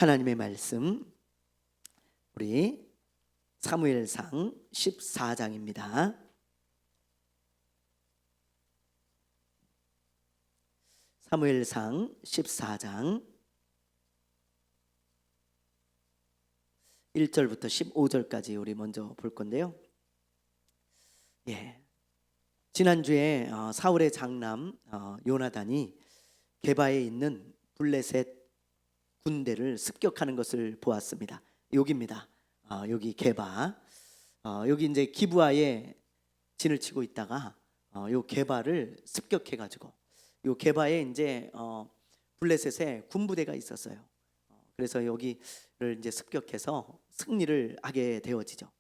하나님의 말씀, 우리 사무엘상 14장입니다. 사무엘상 14장 1절부터 15절까지 우리 먼저 볼 건데요. 지난주에 사울의 장남 요나단이 게바에 있는 블레셋 군대를 습격하는 것을 보았습니다. 여기입니다. 여기 게바. 여기 이제 기브아에 진을 치고 있다가 요 게바를 습격해 가지고 요 게바에 이제 블레셋에 군부대가 있었어요. 그래서 여기를 이제 습격해서 승리를 하게 되어지죠.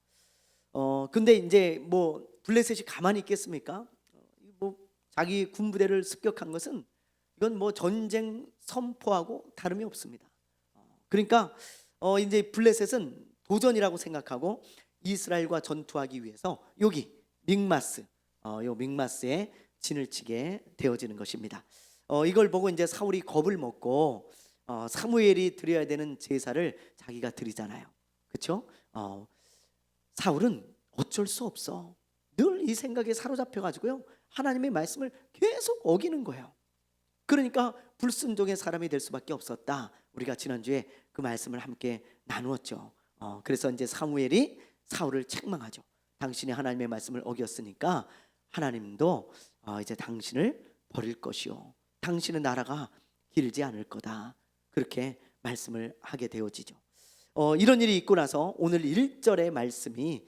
근데 이제 뭐 블레셋이 가만히 있겠습니까? 뭐 자기 군부대를 습격한 것은 이건 뭐 전쟁 선포하고 다름이 없습니다. 그러니까 이제 블레셋은 도전이라고 생각하고 이스라엘과 전투하기 위해서 여기 믹마스, 요 믹마스에 진을 치게 되어지는 것입니다. 이걸 보고 이제 사울이 겁을 먹고 사무엘이 드려야 되는 제사를 자기가 드리잖아요. 그렇죠? 사울은 어쩔 수 없어. 늘 이 생각에 사로잡혀 가지고요. 하나님의 말씀을 계속 어기는 거예요. 그러니까 불순종의 사람이 될 수밖에 없었다. 우리가 지난주에 그 말씀을 함께 나누었죠. 그래서 이제 사무엘이 사울을 책망하죠. 당신이 하나님의 말씀을 어겼으니까 하나님도 이제 당신을 버릴 것이요, 당신의 나라가 길지 않을 거다. 그렇게 말씀을 하게 되어지죠. 이런 일이 있고 나서 오늘 1절의 말씀이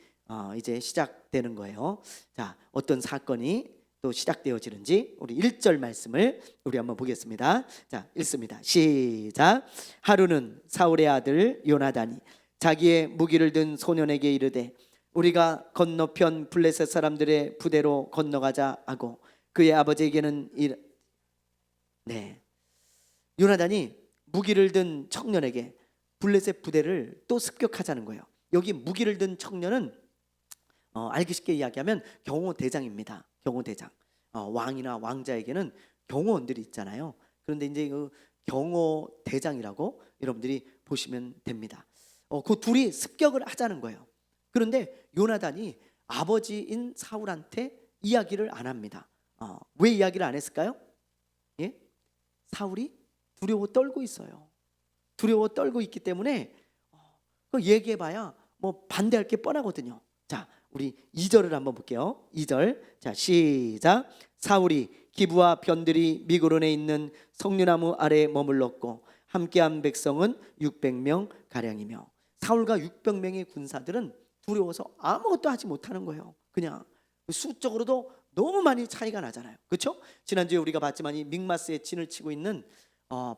이제 시작되는 거예요. 자, 어떤 사건이 또 시작되어지는지 우리 1절 말씀을 우리 한번 보겠습니다. 자, 읽습니다. 시작. 하루는 사울의 아들 요나단이 자기의 무기를 든 소년에게 이르되 우리가 건너편 블레셋 사람들의 부대로 건너가자 하고 그의 아버지에게는 요나단이 무기를 든 청년에게 블레셋 부대를 또 습격하자는 거예요. 여기 무기를 든 청년은 알기 쉽게 이야기하면 경호대장입니다. 경호대장. 왕이나 왕자에게는 경호원들이 있잖아요. 그런데 이제 그 경호대장이라고 여러분들이 보시면 됩니다. 그 둘이 습격을 하자는 거예요. 그런데 요나단이 아버지인 사울한테 이야기를 안 합니다. 왜 이야기를 안 했을까요? 사울이 두려워 떨고 있어요. 두려워 떨고 있기 때문에 얘기해봐야 뭐 반대할 게 뻔하거든요. 자, 우리 2절을 한번 볼게요. 2절. 자, 시작. 사울이 기브와 변들이 미그론에 있는 석류나무 아래에 머물렀고 함께한 백성은 600명 가량이며 사울과 600명의 군사들은 두려워서 아무것도 하지 못하는 거예요. 그냥 수적으로도 너무 많이 차이가 나잖아요. 그렇죠? 지난주에 우리가 봤지만 이 믹마스에 진을 치고 있는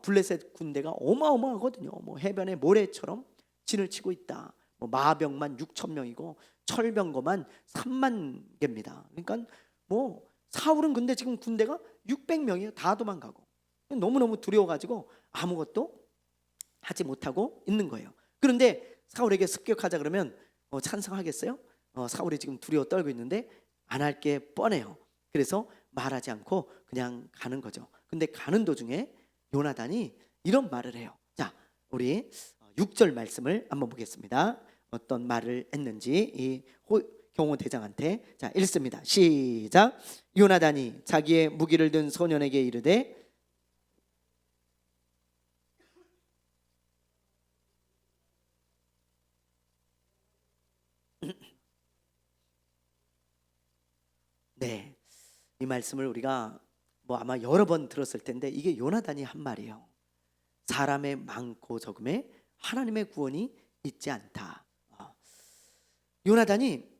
블레셋 군대가 어마어마하거든요. 뭐 해변의 모래처럼 진을 치고 있다. 뭐 마병만 6천 명이고 철병거만 3만 개입니다. 그러니까 뭐 사울은 근데 지금 군대가 600명이에요. 다 도망가고 너무너무 두려워가지고 아무것도 하지 못하고 있는 거예요. 그런데 사울에게 습격하자 그러면 찬성하겠어요? 사울이 지금 두려워 떨고 있는데 안 할 게 뻔해요. 그래서 말하지 않고 그냥 가는 거죠. 근데 가는 도중에 요나단이 이런 말을 해요. 자, 우리 6절 말씀을 한번 보겠습니다. 어떤 말을 했는지 이 경호대장한테. 자, 읽습니다. 시작. 요나단이 자기의 무기를 든 소년에게 이르되 네, 이 말씀을 우리가 뭐 아마 여러 번 들었을 텐데 이게 요나단이 한 말이에요. 사람의 많고 적음에 하나님의 구원이 있지 않다. 요나단이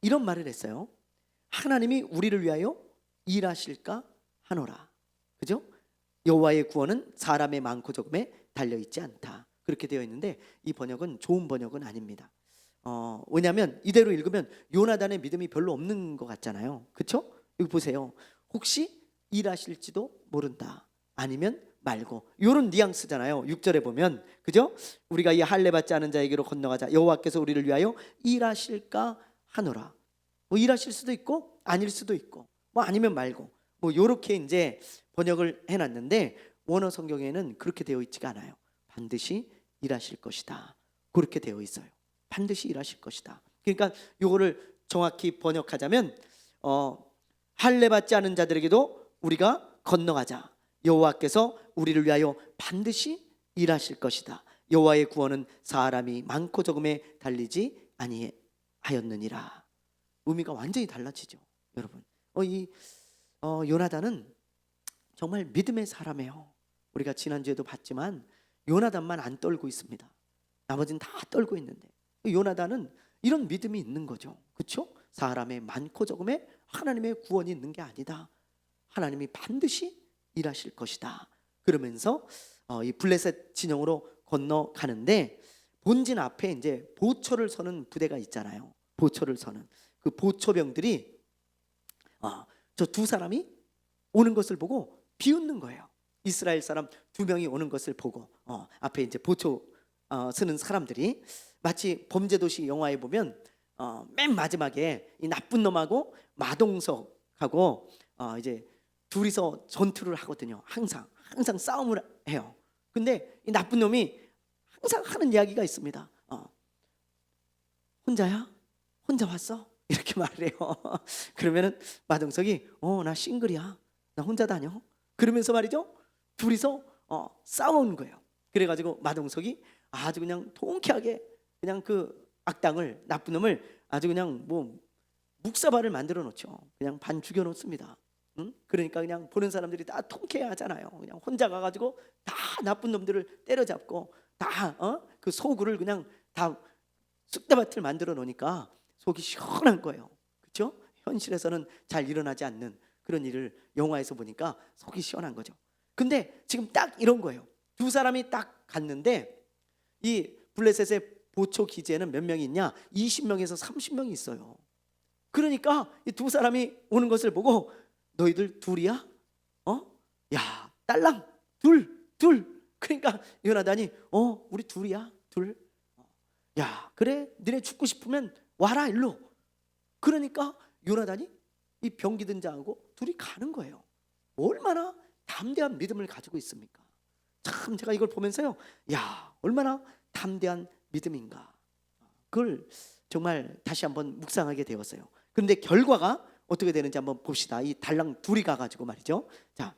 이런 말을 했어요. 하나님이 우리를 위하여 일하실까 하노라. 그죠? 여호와의 구원은 사람의 많고 적음에 달려 있지 않다. 그렇게 되어 있는데 이 번역은 좋은 번역은 아닙니다. 왜냐하면 이대로 읽으면 요나단의 믿음이 별로 없는 것 같잖아요. 그렇죠? 여기 보세요. 혹시 일하실지도 모른다. 아니면 말고, 이런 뉘앙스잖아요. 6절에 보면, 그죠? 우리가 이 할례 받지 않은 자에게로 건너가자. 여호와께서 우리를 위하여 일하실까 하노라. 뭐 일하실 수도 있고 아닐 수도 있고 뭐 아니면 말고 뭐 요렇게 이제 번역을 해놨는데 원어 성경에는 그렇게 되어 있지가 않아요. 반드시 일하실 것이다. 그렇게 되어 있어요. 반드시 일하실 것이다. 그러니까 요거를 정확히 번역하자면 할례 받지 않은 자들에게도 우리가 건너가자. 여호와께서 우리를 위하여 반드시 일하실 것이다. 여호와의 구원은 사람이 많고 적음에 달리지 아니하였느니라. 의미가 완전히 달라지죠, 여러분. 요나단은 정말 믿음의 사람이에요. 우리가 지난주에도 봤지만 요나단만 안 떨고 있습니다. 나머지는 다 떨고 있는데 요나단은 이런 믿음이 있는 거죠. 그렇죠? 사람의 많고 적음에 하나님의 구원이 있는 게 아니다. 하나님이 반드시 일하실 것이다. 그러면서 이 블레셋 진영으로 건너가는데 본진 앞에 이제 보초를 서는 부대가 있잖아요. 보초를 서는 그 보초병들이 저 두 사람이 오는 것을 보고 비웃는 거예요. 이스라엘 사람 두 명이 오는 것을 보고 앞에 이제 보초 서는 사람들이 마치 범죄도시 영화에 보면 맨 마지막에 이 나쁜 놈하고 마동석하고 이제 둘이서 전투를 하거든요. 항상 싸움을 해요. 근데 이 나쁜 놈이 항상 하는 이야기가 있습니다. 혼자야? 혼자 왔어? 이렇게 말을 해요. 그러면은 마동석이 나 싱글이야. 나 혼자 다녀. 그러면서 말이죠. 둘이서 싸우는 거예요. 그래가지고 마동석이 아주 그냥 통쾌하게 그냥 그 악당을, 나쁜 놈을 아주 그냥 뭐 묵사발을 만들어 놓죠. 그냥 반 죽여 놓습니다. 그러니까 그냥 보는 사람들이 다 통쾌하잖아요. 그냥 혼자 가가지고 다 나쁜 놈들을 때려잡고 다 그 소굴을 그냥 다 쑥대밭을 만들어 놓으니까 속이 시원한 거예요. 그렇죠? 현실에서는 잘 일어나지 않는 그런 일을 영화에서 보니까 속이 시원한 거죠. 근데 지금 딱 이런 거예요. 두 사람이 딱 갔는데 이 블레셋의 보초 기지에는 몇 명이 있냐? 20명에서 30명이 있어요. 그러니까 이 두 사람이 오는 것을 보고 너희들 둘이야? 야, 딸랑 둘. 그러니까 요나단이 우리 둘이야, 둘. 야, 그래, 너네 죽고 싶으면 와라 일로. 그러니까 요나단이 이 병기 든 자하고 둘이 가는 거예요. 얼마나 담대한 믿음을 가지고 있습니까? 참 제가 이걸 보면서요, 야, 얼마나 담대한 믿음인가. 그걸 정말 다시 한번 묵상하게 되었어요. 그런데 결과가 어떻게 되는지 한번 봅시다. 이 달랑 둘이 가가지고 말이죠. 자,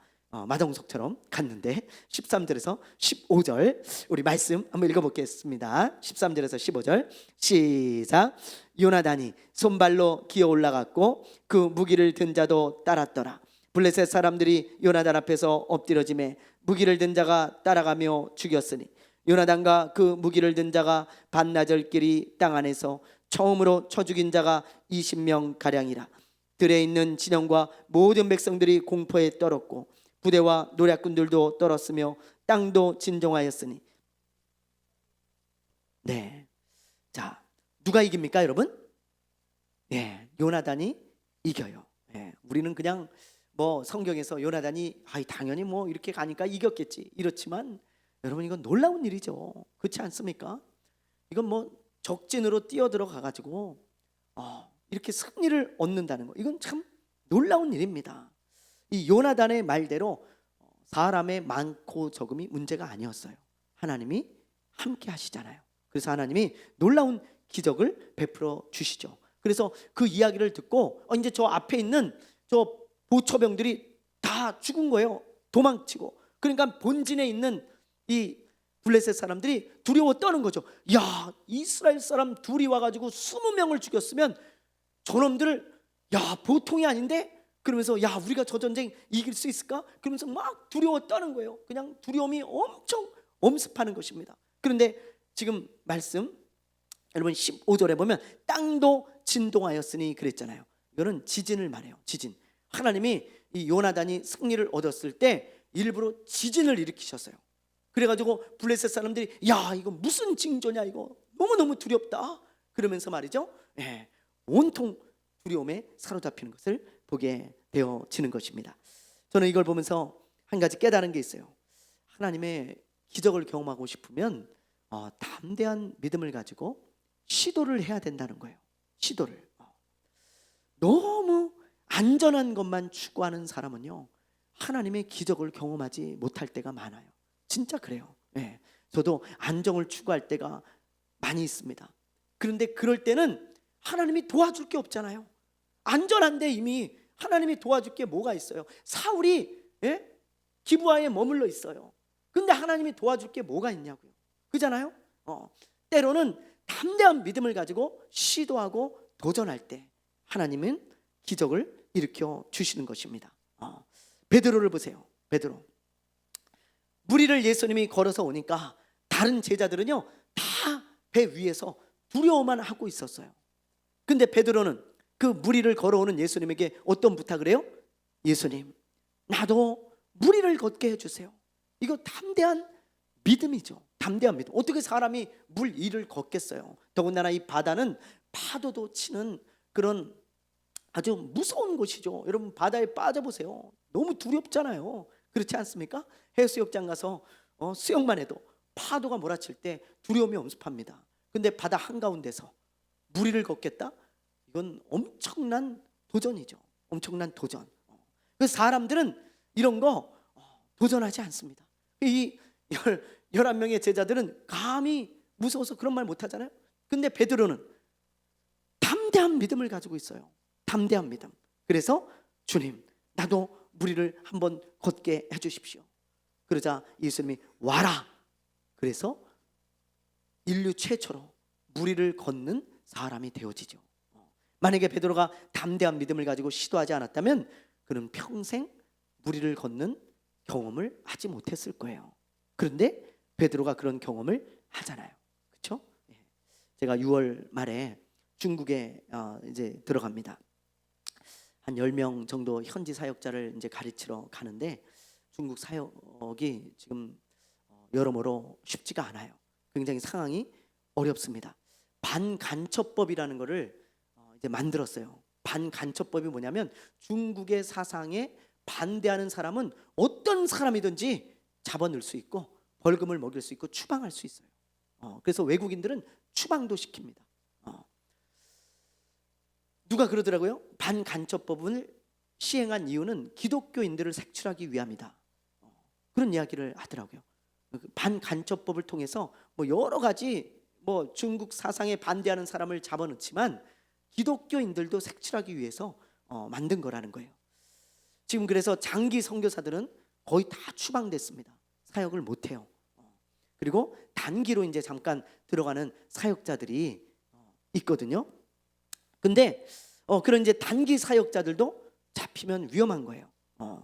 마동석처럼 갔는데 13절에서 15절 우리 말씀 한번 읽어보겠습니다. 13절에서 15절 시작. 요나단이 손발로 기어 올라갔고 그 무기를 든 자도 따랐더라. 블레셋 사람들이 요나단 앞에서 엎드려지매 무기를 든 자가 따라가며 죽였으니 요나단과 그 무기를 든 자가 반나절끼리 땅 안에서 처음으로 쳐 죽인 자가 20명 가량이라. 들에 있는 진영과 모든 백성들이 공포에 떨었고 부대와 노략군들도 떨었으며 땅도 진동하였으니. 네, 자, 누가 이깁니까, 여러분? 네, 요나단이 이겨요. 네, 우리는 그냥 뭐 성경에서 요나단이 당연히 뭐 이렇게 가니까 이겼겠지 이렇지만 여러분 이건 놀라운 일이죠. 그렇지 않습니까? 이건 뭐 적진으로 뛰어들어가 가지고 이렇게 승리를 얻는다는 거, 이건 참 놀라운 일입니다. 이 요나단의 말대로 사람의 많고 적음이 문제가 아니었어요. 하나님이 함께 하시잖아요. 그래서 하나님이 놀라운 기적을 베풀어 주시죠. 그래서 그 이야기를 듣고 이제 저 앞에 있는 저 보초병들이 다 죽은 거예요. 도망치고. 그러니까 본진에 있는 이 블레셋 사람들이 두려워 떠는 거죠. 야, 이스라엘 사람 둘이 와가지고 20명을 죽였으면 저놈들을, 야, 보통이 아닌데? 그러면서 야, 우리가 저 전쟁 이길 수 있을까? 그러면서 막 두려워 떠는 거예요. 그냥 두려움이 엄청 엄습하는 것입니다. 그런데 지금 말씀 여러분 15절에 보면 땅도 진동하였으니 그랬잖아요. 이거는 지진을 말해요. 지진. 하나님이 이 요나단이 승리를 얻었을 때 일부러 지진을 일으키셨어요. 그래가지고 블레셋 사람들이 야, 이거 무슨 징조냐, 이거 너무너무 두렵다 그러면서 말이죠, 온통 두려움에 사로잡히는 것을 보게 되어지는 것입니다. 저는 이걸 보면서 한 가지 깨달은 게 있어요. 하나님의 기적을 경험하고 싶으면 담대한 믿음을 가지고 시도를 해야 된다는 거예요. 시도를. 너무 안전한 것만 추구하는 사람은요, 하나님의 기적을 경험하지 못할 때가 많아요. 진짜 그래요. 저도 안정을 추구할 때가 많이 있습니다. 그런데 그럴 때는 하나님이 도와줄 게 없잖아요. 안전한데 이미 하나님이 도와줄 게 뭐가 있어요? 사울이 기브아에 머물러 있어요. 근데 하나님이 도와줄 게 뭐가 있냐고요. 그잖아요. 때로는 담대한 믿음을 가지고 시도하고 도전할 때 하나님은 기적을 일으켜 주시는 것입니다. 베드로를 보세요. 베드로, 무리를 예수님이 걸어서 오니까 다른 제자들은요 다 배 위에서 두려워만 하고 있었어요. 근데 베드로는 그 무리를 걸어오는 예수님에게 어떤 부탁을 해요? 예수님, 나도 무리를 걷게 해주세요. 이거 담대한 믿음이죠. 담대한 믿음. 어떻게 사람이 물 위를 걷겠어요? 더군다나 이 바다는 파도도 치는 그런 아주 무서운 곳이죠. 여러분 바다에 빠져보세요. 너무 두렵잖아요. 그렇지 않습니까? 해수욕장 가서 수영만 해도 파도가 몰아칠 때 두려움이 엄습합니다. 근데 바다 한가운데서 무리를 걷겠다? 이건 엄청난 도전이죠. 엄청난 도전. 그래서 사람들은 이런 거 도전하지 않습니다. 이 11명의 제자들은 감히 무서워서 그런 말 못하잖아요. 근데 베드로는 담대한 믿음을 가지고 있어요. 담대한 믿음. 그래서 주님, 나도 무리를 한번 걷게 해주십시오. 그러자 예수님이 와라. 그래서 인류 최초로 무리를 걷는 사람이 되어지죠. 만약에 베드로가 담대한 믿음을 가지고 시도하지 않았다면 그는 평생 무리를 걷는 경험을 하지 못했을 거예요. 그런데 베드로가 그런 경험을 하잖아요. 그렇죠? 제가 6월 말에 중국에 이제 들어갑니다. 한 10명 정도 현지 사역자를 이제 가르치러 가는데 중국 사역이 지금 여러모로 쉽지가 않아요. 굉장히 상황이 어렵습니다. 반간첩법이라는 것을 이제 만들었어요. 반간첩법이 뭐냐면 중국의 사상에 반대하는 사람은 어떤 사람이든지 잡아넣을 수 있고 벌금을 먹일 수 있고 추방할 수 있어요. 그래서 외국인들은 추방도 시킵니다. 누가 그러더라고요. 반간첩법을 시행한 이유는 기독교인들을 색출하기 위함이다. 그런 이야기를 하더라고요. 반간첩법을 통해서 뭐 여러 가지 뭐 중국 사상에 반대하는 사람을 잡아넣지만 기독교인들도 색출하기 위해서 만든 거라는 거예요. 지금 그래서 장기 선교사들은 거의 다 추방됐습니다. 사역을 못 해요. 그리고 단기로 이제 잠깐 들어가는 사역자들이 있거든요. 근데 그런 이제 단기 사역자들도 잡히면 위험한 거예요.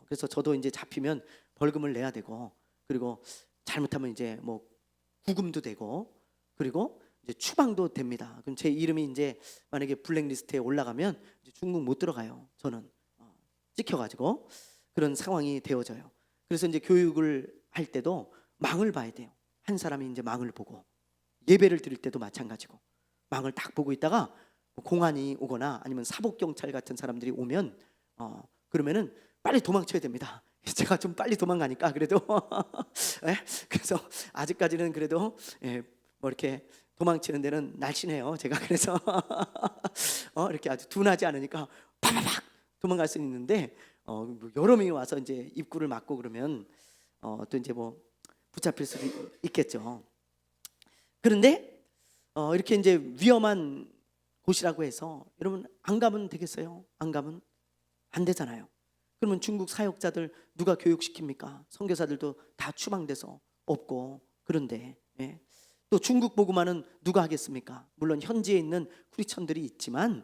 그래서 저도 이제 잡히면 벌금을 내야 되고, 그리고 잘못하면 이제 뭐 구금도 되고, 그리고 이제 추방도 됩니다. 그럼 제 이름이 이제 만약에 블랙리스트에 올라가면 이제 중국 못 들어가요. 저는 찍혀가지고 그런 상황이 되어져요. 그래서 이제 교육을 할 때도 망을 봐야 돼요. 한 사람이 이제 망을 보고, 예배를 드릴 때도 마찬가지고 망을 딱 보고 있다가 공안이 오거나 아니면 사복경찰 같은 사람들이 오면 그러면은 빨리 도망쳐야 됩니다. 제가 좀 빨리 도망가니까 그래도 그래서 아직까지는 그래도 뭐 이렇게 도망치는 데는 날씬해요. 제가 그래서 이렇게 아주 둔하지 않으니까 파파팍 도망갈 수 있는데 여러 명이 와서 이제 입구를 막고 그러면 또 이제 뭐 붙잡힐 수도 있겠죠. 그런데 이렇게 이제 위험한 곳이라고 해서 여러분 안 가면 되겠어요? 안 가면 안 되잖아요. 그러면 중국 사역자들 누가 교육시킵니까? 선교사들도 다 추방돼서 없고. 그런데 또 중국 복음화는 누가 하겠습니까? 물론 현지에 있는 크리스천들이 있지만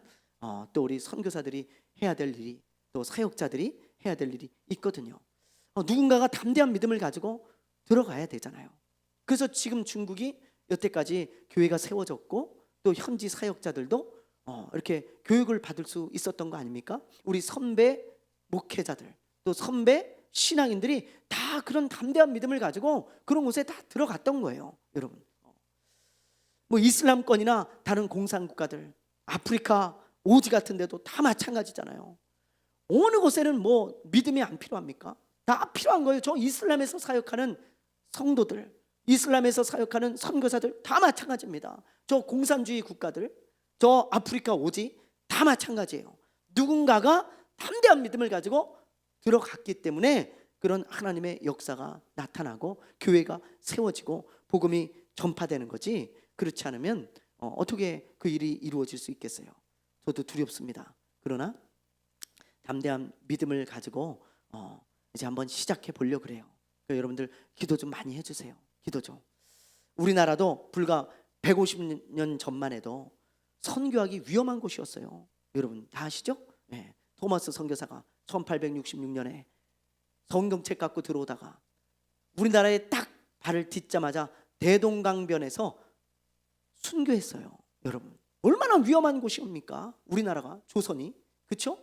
또 우리 선교사들이 해야 될 일이, 또 사역자들이 해야 될 일이 있거든요. 누군가가 담대한 믿음을 가지고 들어가야 되잖아요. 그래서 지금 중국이 여태까지 교회가 세워졌고 또 현지 사역자들도 이렇게 교육을 받을 수 있었던 거 아닙니까? 우리 선배 목회자들 또 선배 신앙인들이 다 그런 담대한 믿음을 가지고 그런 곳에 다 들어갔던 거예요. 여러분, 뭐 이슬람권이나 다른 공산국가들, 아프리카 오지 같은 데도 다 마찬가지잖아요. 어느 곳에는 뭐 믿음이 안 필요합니까? 다 필요한 거예요. 저 이슬람에서 사역하는 성도들, 이슬람에서 사역하는 선교사들 다 마찬가지입니다. 저 공산주의 국가들, 저 아프리카 오지 다 마찬가지예요. 누군가가 담대한 믿음을 가지고 들어갔기 때문에 그런 하나님의 역사가 나타나고 교회가 세워지고 복음이 전파되는 거지, 그렇지 않으면 어떻게 그 일이 이루어질 수 있겠어요? 저도 두렵습니다. 그러나 담대한 믿음을 가지고 이제 한번 시작해 보려고 그래요. 그러니까 여러분들 기도 좀 많이 해주세요. 기도 좀. 우리나라도 불과 150년 전만 해도 선교하기 위험한 곳이었어요. 여러분 다 아시죠? 네. 토마스 선교사가 1866년에 성경책 갖고 들어오다가 우리나라에 딱 발을 딛자마자 대동강변에서 순교했어요. 여러분 얼마나 위험한 곳입니까? 우리나라가, 조선이. 그렇죠?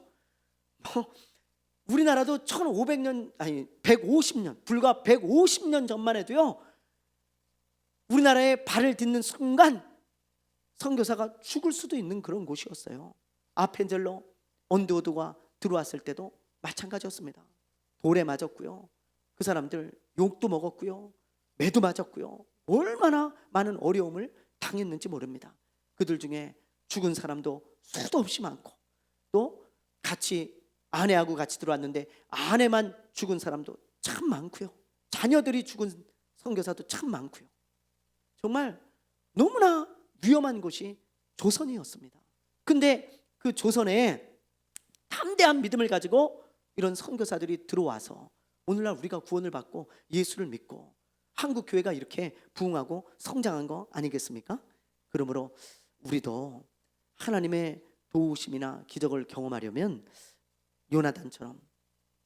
우리나라도 1500년 아니 150년 불과 150년 전만 해도요, 우리나라에 발을 딛는 순간 선교사가 죽을 수도 있는 그런 곳이었어요. 아펜젤러 언드우드가 들어왔을 때도 마찬가지였습니다. 돌에 맞았고요, 그 사람들 욕도 먹었고요, 매도 맞았고요, 얼마나 많은 어려움을 당했는지 모릅니다. 그들 중에 죽은 사람도 수도 없이 많고, 또 같이 아내하고 같이 들어왔는데 아내만 죽은 사람도 참 많고요, 자녀들이 죽은 선교사도 참 많고요. 정말 너무나 위험한 곳이 조선이었습니다. 근데 그 조선에 담대한 믿음을 가지고 이런 선교사들이 들어와서 오늘날 우리가 구원을 받고 예수를 믿고 한국 교회가 이렇게 부흥하고 성장한 거 아니겠습니까? 그러므로 우리도 하나님의 도우심이나 기적을 경험하려면 요나단처럼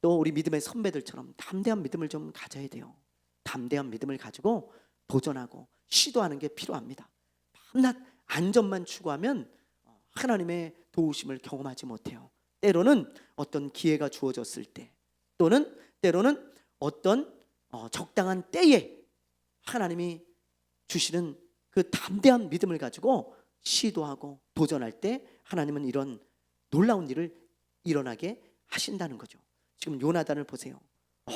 또 우리 믿음의 선배들처럼 담대한 믿음을 좀 가져야 돼요. 담대한 믿음을 가지고 도전하고 시도하는 게 필요합니다. 밤낮 안전만 추구하면 하나님의 도우심을 경험하지 못해요. 때로는 어떤 기회가 주어졌을 때, 또는 때로는 어떤 적당한 때에 하나님이 주시는 그 담대한 믿음을 가지고 시도하고 도전할 때 하나님은 이런 놀라운 일을 일어나게 하신다는 거죠. 지금 요나단을 보세요.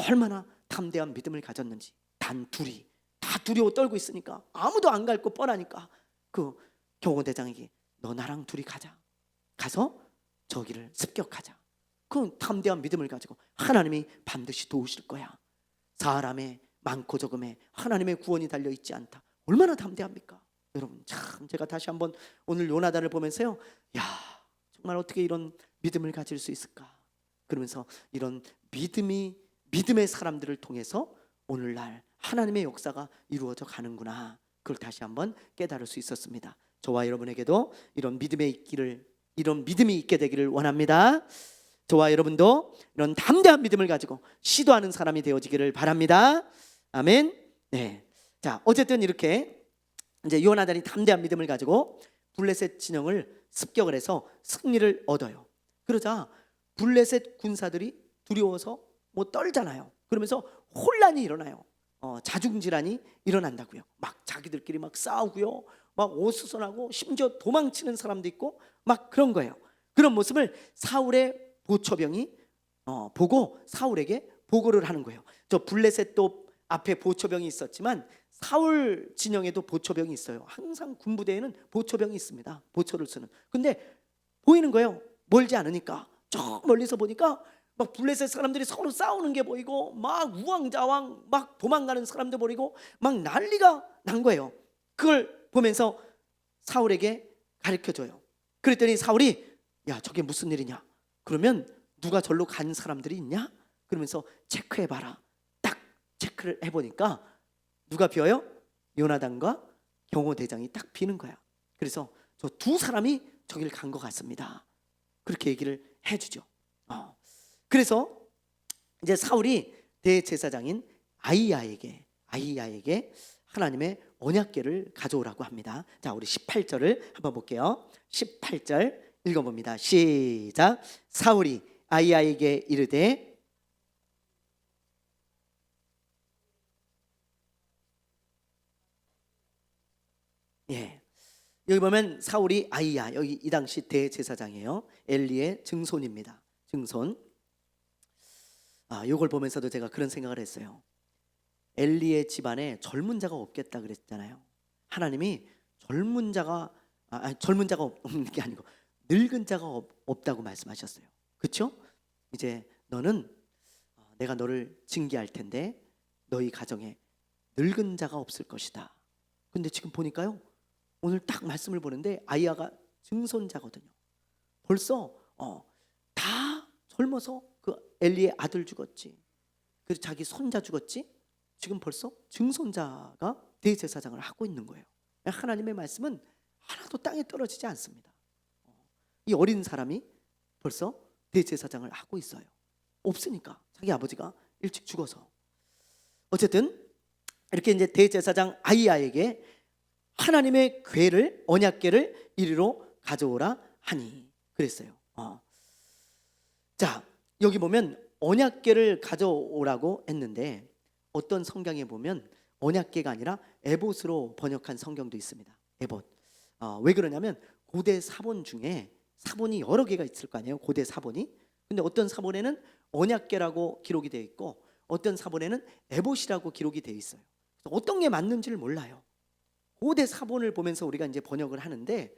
얼마나 담대한 믿음을 가졌는지. 단 둘이 다 두려워 떨고 있으니까, 아무도 안 갈 거 뻔하니까 그 경호대장에게 너 나랑 둘이 가자, 가서 저기를 습격하자. 그 담대한 믿음을 가지고 하나님이 반드시 도우실 거야. 사람의 많고 적음에 하나님의 구원이 달려있지 않다. 얼마나 담대합니까? 여러분 참, 제가 다시 한번 오늘 요나단을 보면서요, 야 정말 어떻게 이런 믿음을 가질 수 있을까, 그러면서 이런 믿음의 사람들을 통해서 오늘날 하나님의 역사가 이루어져 가는구나, 그걸 다시 한번 깨달을 수 있었습니다. 저와 여러분에게도 이런 믿음이 있게 되기를 원합니다. 저와 여러분도 이런 담대한 믿음을 가지고 시도하는 사람이 되어지기를 바랍니다. 아멘. 네. 자, 어쨌든 이렇게 이제 요나단이 담대한 믿음을 가지고 블레셋 진영을 습격을 해서 승리를 얻어요. 그러자 블레셋 군사들이 두려워서 뭐 떨잖아요. 그러면서 혼란이 일어나요. 자중질환이 일어난다고요. 막 자기들끼리 막 싸우고요, 막 오수선하고 심지어 도망치는 사람도 있고 막 그런 거예요. 그런 모습을 사울의 보초병이 보고 사울에게 보고를 하는 거예요. 저 블레셋도 앞에 보초병이 있었지만 사울 진영에도 보초병이 있어요. 항상 군부대에는 보초병이 있습니다. 보초를 쓰는. 근데 보이는 거예요. 멀지 않으니까. 저 멀리서 보니까 막 블레셋 사람들이 서로 싸우는 게 보이고, 막 우왕좌왕 막 도망가는 사람들 보이고, 막 난리가 난 거예요. 그걸 보면서 사울에게 가르쳐줘요. 그랬더니 사울이 야 저게 무슨 일이냐, 그러면 누가 절로 간 사람들이 있냐, 그러면서 체크해봐라. 딱 체크를 해보니까 누가 비어요? 요나단과 경호대장이 딱 비는 거야. 그래서 저 두 사람이 저길 간 것 같습니다. 그렇게 얘기를 해주죠. 그래서 이제 사울이 대제사장인 아히야에게 하나님의 언약궤를 가져오라고 합니다. 자, 우리 18절을 한번 볼게요. 18절 읽어봅니다. 시작. 사울이 아히야에게 이르되 여기 보면 사울이 아히야, 여기 이 당시 대제사장이에요. 엘리의 증손입니다. 증손. 이걸 보면서도 제가 그런 생각을 했어요. 엘리의 집안에 젊은 자가 없겠다 그랬잖아요. 하나님이 젊은 자가 없는 게 아니고 늙은 자가 없다고 말씀하셨어요. 그렇죠? 이제 너는 내가 너를 징계할 텐데 너희 가정에 늙은 자가 없을 것이다. 근데 지금 보니까요, 오늘 딱 말씀을 보는데 아이야가 증손자거든요. 벌써 다 젊어서 그 엘리의 아들 죽었지, 그리고 자기 손자 죽었지, 지금 벌써 증손자가 대제사장을 하고 있는 거예요. 하나님의 말씀은 하나도 땅에 떨어지지 않습니다. 이 어린 사람이 벌써 대제사장을 하고 있어요. 없으니까, 자기 아버지가 일찍 죽어서. 어쨌든 이렇게 이제 대제사장 아이야에게 하나님의 궤를, 언약궤를 이리로 가져오라 하니 그랬어요. 자, 여기 보면 언약궤를 가져오라고 했는데 어떤 성경에 보면 언약궤가 아니라 에봇으로 번역한 성경도 있습니다. 에봇. 왜 그러냐면 고대 사본 중에 사본이 여러 개가 있을 거 아니에요, 고대 사본이. 근데 어떤 사본에는 언약궤라고 기록이 되어 있고 어떤 사본에는 에봇이라고 기록이 되어 있어요. 어떤 게 맞는지를 몰라요. 고대 사본을 보면서 우리가 이제 번역을 하는데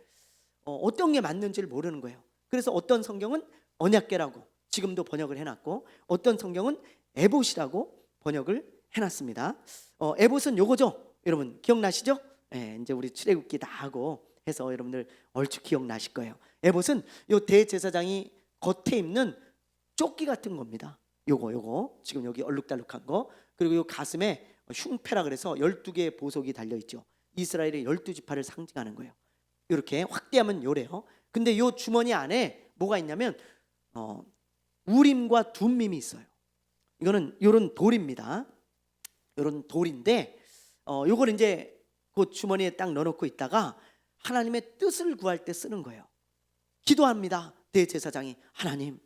어떤 게 맞는지를 모르는 거예요. 그래서 어떤 성경은 언약궤라고 지금도 번역을 해놨고 어떤 성경은 에봇이라고 번역을 해놨습니다. 에봇은 요거죠, 여러분 기억나시죠? 이제 우리 출애굽기 다 하고 해서 여러분들 얼추 기억나실 거예요. 에봇은 요 대제사장이 겉에 입는 조끼 같은 겁니다. 요거 지금 여기 얼룩달룩한 거, 그리고 요 가슴에 흉패라 그래서 12개의 보석이 달려있죠. 이스라엘의 12지파를 상징하는 거예요. 이렇게 확대하면 요래요. 근데 요 주머니 안에 뭐가 있냐면 우림과 둠밈이 있어요. 이거는 요런 돌입니다. 요런 돌인데 요걸 이제 그 주머니에 딱 넣어놓고 있다가 하나님의 뜻을 구할 때 쓰는 거예요. 기도합니다. 대제사장이, 하나님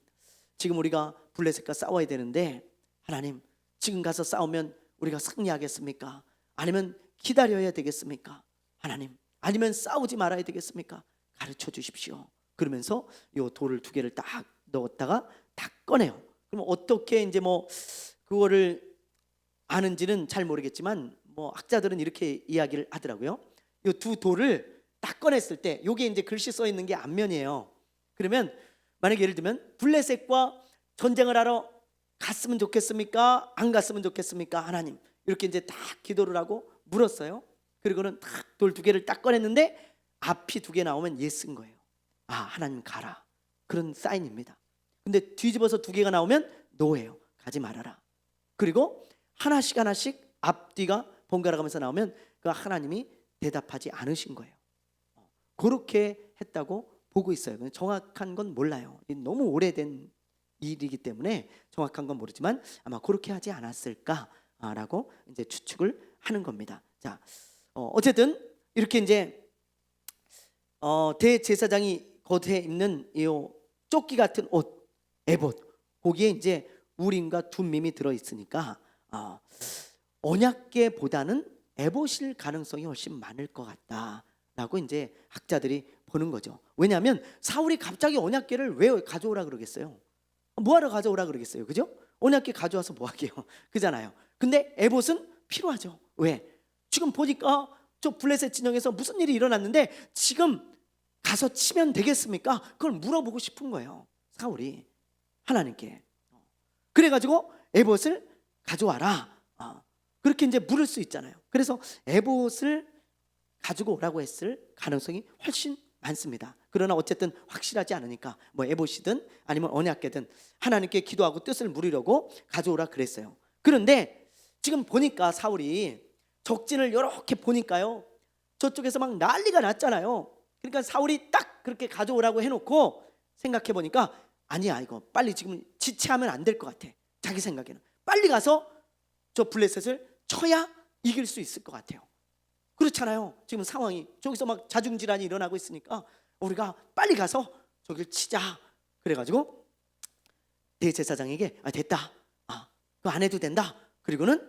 지금 우리가 블레셋과 싸워야 되는데 하나님 지금 가서 싸우면 우리가 승리하겠습니까? 아니면 기다려야 되겠습니까? 하나님, 아니면 싸우지 말아야 되겠습니까? 가르쳐 주십시오. 그러면서 요 돌을 2개를 딱 넣었다가 딱 꺼내요. 그럼 어떻게 이제 뭐 그거를 아는지는 잘 모르겠지만 뭐 학자들은 이렇게 이야기를 하더라고요. 요 2 돌을 딱 꺼냈을 때 요게 이제 글씨 써 있는 게 앞면이에요. 그러면 만약에 예를 들면 블레셋과 전쟁을 하러 갔으면 좋겠습니까? 안 갔으면 좋겠습니까? 하나님, 이렇게 이제 딱 기도를 하고 물었어요. 그리고는 딱 돌 2개를 딱 꺼냈는데 앞이 2개 나오면 예스인 거예요. 아, 하나님 가라, 그런 사인입니다. 근데 뒤집어서 2개가 나오면 노예요. 가지 말아라. 그리고 하나씩 앞뒤가 번갈아 가면서 나오면 그 하나님이 대답하지 않으신 거예요. 그렇게 했다고 보고 있어요. 정확한 건 몰라요. 너무 오래된 일이기 때문에 정확한 건 모르지만 아마 그렇게 하지 않았을까라고 이제 추측을 하는 겁니다. 자, 어쨌든 이렇게 이제 대제사장이 겉에 입는 이 조끼 같은 옷, 에봇, 거기에 이제 우림과 둠밈이 들어 있으니까 언약궤보다는 에봇일 가능성이 훨씬 많을 것 같다라고 이제 학자들이 보는 거죠. 왜냐하면 사울이 갑자기 언약궤를 왜 가져오라 그러겠어요? 뭐하러 가져오라 그러겠어요? 그죠? 언약궤 가져와서 뭐 하게요? 그잖아요. 근데 에봇은 필요하죠. 왜? 지금 보니까 저 블레셋 진영에서 무슨 일이 일어났는데 지금 가서 치면 되겠습니까? 그걸 물어보고 싶은 거예요, 사울이 하나님께. 그래가지고 에봇을 가져와라, 그렇게 이제 물을 수 있잖아요. 그래서 에봇을 가지고 오라고 했을 가능성이 훨씬 많습니다. 그러나 어쨌든 확실하지 않으니까 뭐 에봇이든 아니면 언약궤든 하나님께 기도하고 뜻을 물으려고 가져오라 그랬어요. 그런데 지금 보니까 사울이 적진을 이렇게 보니까요, 저쪽에서 막 난리가 났잖아요. 그러니까 사울이 딱 그렇게 가져오라고 해놓고 생각해 보니까 아니야, 이거 빨리 지금 지체하면 안 될 것 같아. 자기 생각에는 빨리 가서 저 블레셋을 쳐야 이길 수 있을 것 같아요. 그렇잖아요. 지금 상황이 저기서 막 자중질환이 일어나고 있으니까 우리가 빨리 가서 저길 치자. 그래가지고 대제사장에게 됐다, 그거 안 해도 된다. 그리고는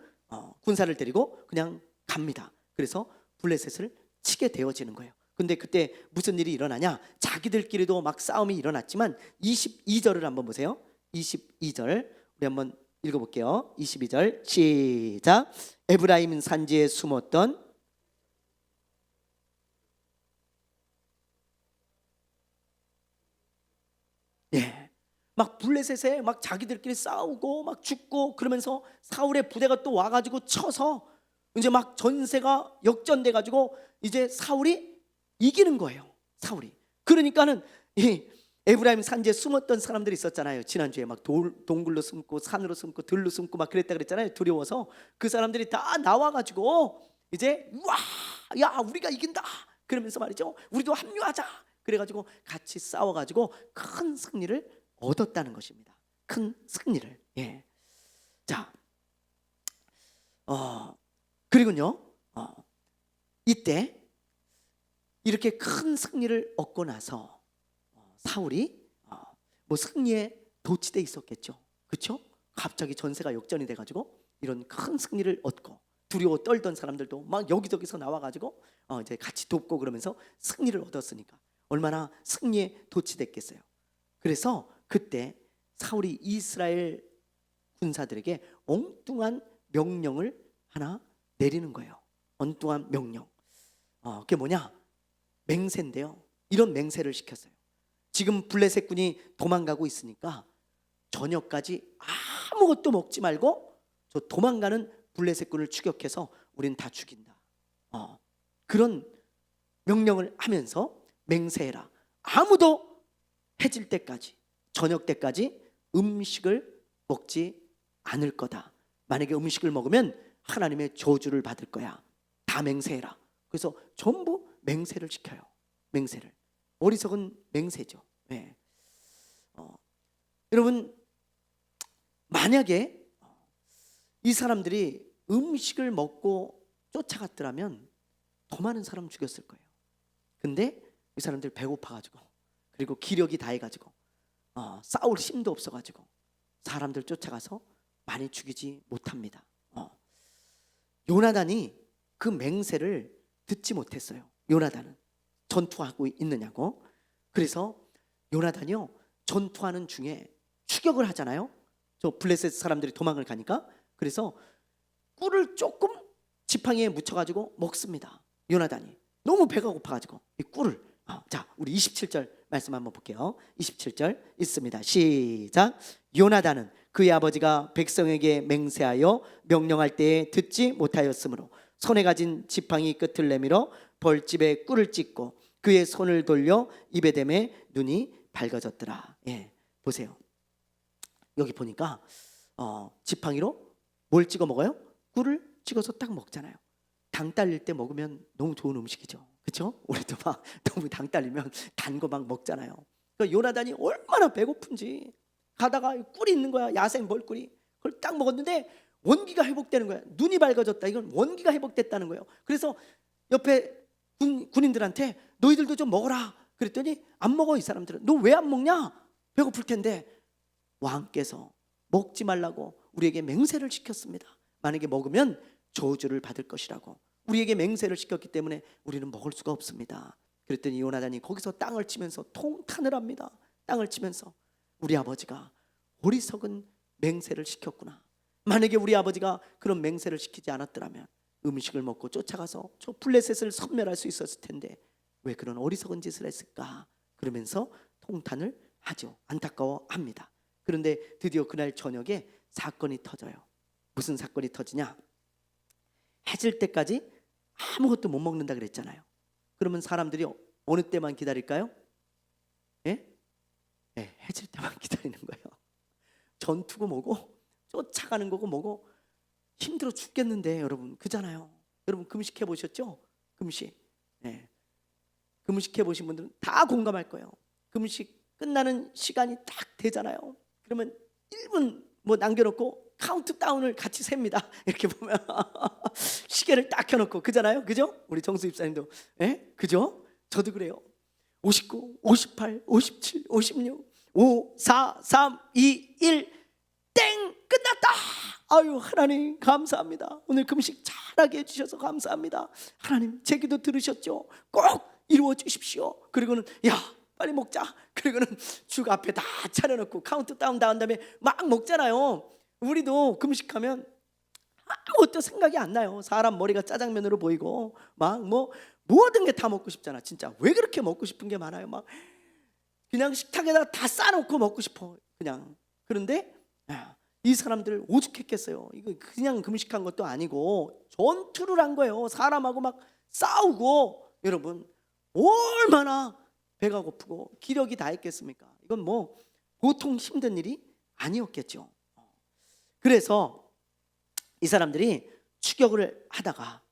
군사를 데리고 그냥 갑니다. 그래서 블레셋을 치게 되어지는 거예요. 근데 그때 무슨 일이 일어나냐? 자기들끼리도 막 싸움이 일어났지만 22절을 한번 보세요. 22절 우리 한번 읽어볼게요. 22절 시작. 에브라임 산지에 숨었던 막 블레셋에 막 자기들끼리 싸우고 막 죽고 그러면서 사울의 부대가 또 와가지고 쳐서 이제 막 전세가 역전돼 가지고 이제 사울이 이기는 거예요. 사울이. 그러니까는 이 에브라임 산지에 숨었던 사람들이 있었잖아요. 지난주에 막 동굴로 숨고 산으로 숨고 들로 숨고 막 그랬다 그랬잖아요. 두려워서. 그 사람들이 다 나와 가지고 이제 와, 야, 우리가 이긴다. 그러면서 말이죠. 우리도 합류하자. 그래 가지고 같이 싸워 가지고 큰 승리를 얻었다는 것입니다. 큰 승리를. 예. 자. 그리고요. 이때 이렇게 큰 승리를 얻고 나서 사울이 뭐 승리에 도취돼 있었겠죠. 그렇죠? 갑자기 전세가 역전이 돼 가지고 이런 큰 승리를 얻고 두려워 떨던 사람들도 막 여기저기서 나와 가지고 이제 같이 돕고 그러면서 승리를 얻었으니까 얼마나 승리에 도취됐겠어요. 그래서 그때 사울이 이스라엘 군사들에게 엉뚱한 명령을 하나 내리는 거예요. 엉뚱한 명령. 그게 뭐냐? 맹세인데요. 이런 맹세를 시켰어요. 지금 블레셋 군이 도망가고 있으니까 저녁까지 아무것도 먹지 말고 저 도망가는 블레셋 군을 추격해서 우린 다 죽인다. 그런 명령을 하면서 맹세해라. 아무도 해질 때까지, 저녁 때까지 음식을 먹지 않을 거다. 만약에 음식을 먹으면 하나님의 저주를 받을 거야. 다 맹세해라. 그래서 전부 맹세를 시켜요. 맹세를. 어리석은 맹세죠. 네. 여러분, 만약에 이 사람들이 음식을 먹고 쫓아갔더라면 더 많은 사람 죽였을 거예요. 근데 이 사람들 배고파가지고 그리고 기력이 다해가지고 싸울 힘도 없어가지고 사람들 쫓아가서 많이 죽이지 못합니다. 요나단이 그 맹세를 듣지 못했어요. 요나단은 전투하고 있느냐고. 그래서 요나단이요, 전투하는 중에 추격을 하잖아요. 저 블레셋 사람들이 도망을 가니까. 그래서 꿀을 조금 지팡이에 묻혀가지고 먹습니다. 요나단이 너무 배가 고파가지고 이 꿀을. 자, 우리 27절 말씀 한번 볼게요. 27절 있습니다. 시작. 요나단은 그의 아버지가 백성에게 맹세하여 명령할 때에 듣지 못하였으므로 손에 가진 지팡이 끝을 내밀어 벌집에 꿀을 찢고 그의 손을 돌려 입에 대매 눈이 밝아졌더라. 예, 보세요. 여기 보니까 지팡이로 뭘 찍어 먹어요? 꿀을 찍어서 딱 먹잖아요. 당 딸릴 때 먹으면 너무 좋은 음식이죠. 그렇죠? 우리도 막 너무 당 딸리면 단 거 막 먹잖아요. 그러니까 요나단이 얼마나 배고픈지 가다가 꿀이 있는 거야. 야생 벌꿀이. 그걸 딱 먹었는데 원기가 회복되는 거야. 눈이 밝아졌다. 이건 원기가 회복됐다는 거예요. 그래서 옆에 군인들한테 너희들도 좀 먹어라. 그랬더니 안 먹어. 이 사람들은. 너 왜 안 먹냐? 배고플 텐데. 왕께서 먹지 말라고 우리에게 맹세를 시켰습니다. 만약에 먹으면 저주를 받을 것이라고 우리에게 맹세를 시켰기 때문에 우리는 먹을 수가 없습니다. 그랬더니 요나단이 거기서 땅을 치면서 통탄을 합니다. 땅을 치면서 우리 아버지가 어리석은 맹세를 시켰구나. 만약에 우리 아버지가 그런 맹세를 시키지 않았더라면 음식을 먹고 쫓아가서 저 블레셋을 섬멸할 수 있었을 텐데 왜 그런 어리석은 짓을 했을까? 그러면서 통탄을 하죠. 안타까워합니다. 그런데 드디어 그날 저녁에 사건이 터져요. 무슨 사건이 터지냐? 해질 때까지 아무것도 못 먹는다 그랬잖아요. 그러면 사람들이 어느 때만 기다릴까요? 예? 네, 해질 때만 기다리는 거예요. 전투고 뭐고 쫓아가는 거고 뭐고 힘들어 죽겠는데 여러분 그잖아요. 여러분 금식해 보셨죠? 금식. 네. 금식해 보신 분들은 다 공감할 거예요. 금식 끝나는 시간이 딱 되잖아요. 그러면 1분 뭐 남겨놓고 카운트다운을 같이 셉니다. 이렇게 보면 시계를 딱 켜놓고 그잖아요. 그죠? 우리 정수 입사님도 예? 그죠? 저도 그래요. 59, 58, 57, 56 5, 4, 3, 2, 1 땡! 끝났다. 아유 하나님 감사합니다. 오늘 금식 잘하게 해주셔서 감사합니다. 하나님 제 기도 들으셨죠? 꼭 이루어 주십시오. 그리고는 야 빨리 먹자. 그리고는 죽 앞에 다 차려놓고 카운트다운 다 한 다음에 막 먹잖아요. 우리도 금식하면 아무것도 생각이 안 나요. 사람 머리가 짜장면으로 보이고 막 뭐 모든 게 다 먹고 싶잖아. 진짜 왜 그렇게 먹고 싶은 게 많아요. 막 그냥 식탁에다 다 싸놓고 먹고 싶어. 그냥. 그런데 이 사람들 오죽했겠어요. 이거 그냥 금식한 것도 아니고 전투를 한 거예요. 사람하고 막 싸우고. 여러분 얼마나 배가 고프고 기력이 다했겠습니까? 이건 뭐 보통 힘든 일이 아니었겠죠. 그래서 이 사람들이 추격을 하다가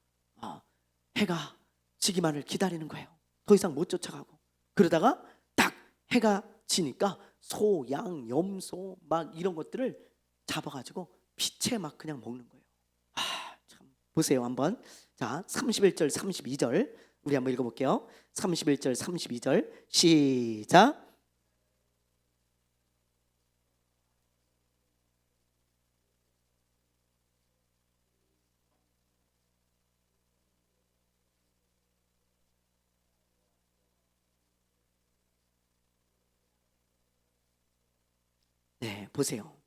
해가 지기만을 기다리는 거예요. 더 이상 못 쫓아가고. 그러다가 딱 해가 지니까 소, 양, 염소 막 이런 것들을 잡아가지고 피채 막 그냥 먹는 거예요. 참 보세요 한번. 자, 31절 32절 우리 한번 읽어볼게요. 31절 32절 시작. 네, 보세요.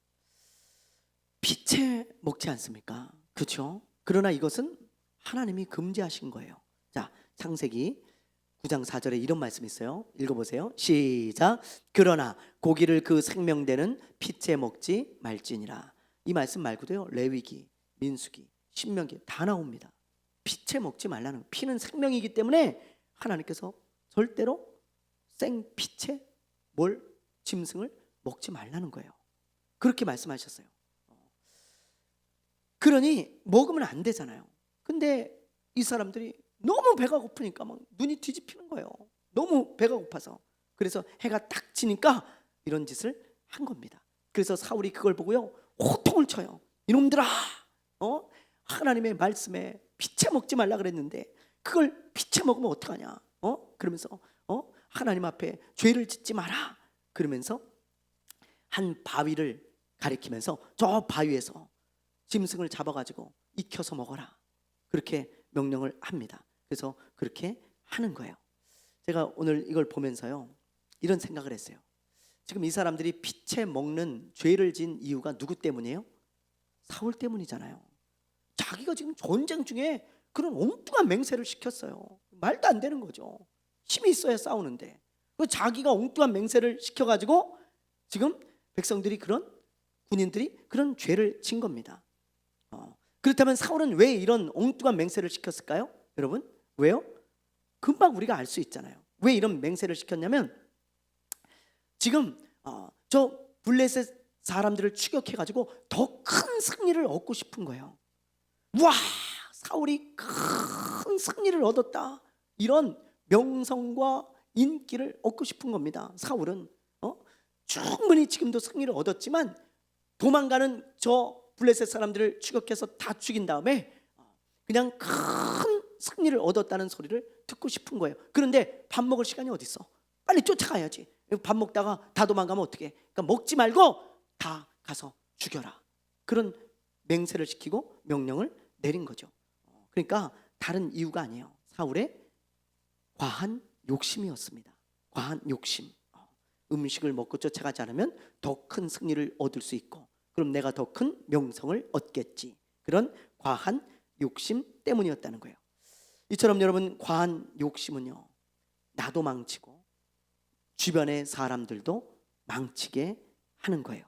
피채 먹지 않습니까? 그렇죠? 그러나 이것은 하나님이 금지하신 거예요. 자, 창세기 9장 4절에 이런 말씀이 있어요. 읽어보세요. 시작. 그러나 고기를 그 생명되는 피채 먹지 말지니라. 이 말씀 말고도요, 레위기, 민수기, 신명기 다 나옵니다. 피채 먹지 말라는, 피는 생명이기 때문에 하나님께서 절대로 생피채 짐승을 먹지 말라는 거예요. 그렇게 말씀하셨어요. 그러니 먹으면 안 되잖아요. 근데 이 사람들이 너무 배가 고프니까 막 눈이 뒤집히는 거예요. 너무 배가 고파서. 그래서 해가 딱 지니까 이런 짓을 한 겁니다. 그래서 사울이 그걸 보고요, 호통을 쳐요. 이놈들아, 하나님의 말씀에 피채 먹지 말라 그랬는데 그걸 피채 먹으면 어떡하냐? 그러면서 하나님 앞에 죄를 짓지 마라. 그러면서 한 바위를 가리키면서 저 바위에서 짐승을 잡아가지고 익혀서 먹어라. 그렇게 명령을 합니다. 그래서 그렇게 하는 거예요. 제가 오늘 이걸 보면서요, 이런 생각을 했어요. 지금 이 사람들이 피채 먹는 죄를 지은 이유가 누구 때문이에요? 사울 때문이잖아요. 자기가 지금 전쟁 중에 그런 엉뚱한 맹세를 시켰어요. 말도 안 되는 거죠. 힘이 있어야 싸우는데 자기가 엉뚱한 맹세를 시켜가지고 지금 백성들이, 그런 군인들이 그런 죄를 진 겁니다. 그렇다면 사울은 왜 이런 엉뚱한 맹세를 시켰을까요? 여러분, 왜요? 금방 우리가 알 수 있잖아요. 왜 이런 맹세를 시켰냐면, 지금 저 블레셋 사람들을 추격해가지고 더 큰 승리를 얻고 싶은 거예요. 와, 사울이 큰 승리를 얻었다, 이런 명성과 인기를 얻고 싶은 겁니다. 사울은 충분히 지금도 승리를 얻었지만 도망가는 저 블레셋 사람들을 추격해서 다 죽인 다음에 그냥 큰 승리를 얻었다는 소리를 듣고 싶은 거예요. 그런데 밥 먹을 시간이 어디 있어? 빨리 쫓아가야지. 밥 먹다가 다 도망가면 어떡해? 그러니까 먹지 말고 다 가서 죽여라. 그런 맹세를 시키고 명령을 내린 거죠. 그러니까 다른 이유가 아니에요. 사울의 과한 욕심이었습니다. 과한 욕심. 음식을 먹고 쫓아가지 않으면 더 큰 승리를 얻을 수 있고, 그럼 내가 더 큰 명성을 얻겠지. 그런 과한 욕심 때문이었다는 거예요. 이처럼 여러분, 과한 욕심은요, 나도 망치고 주변의 사람들도 망치게 하는 거예요.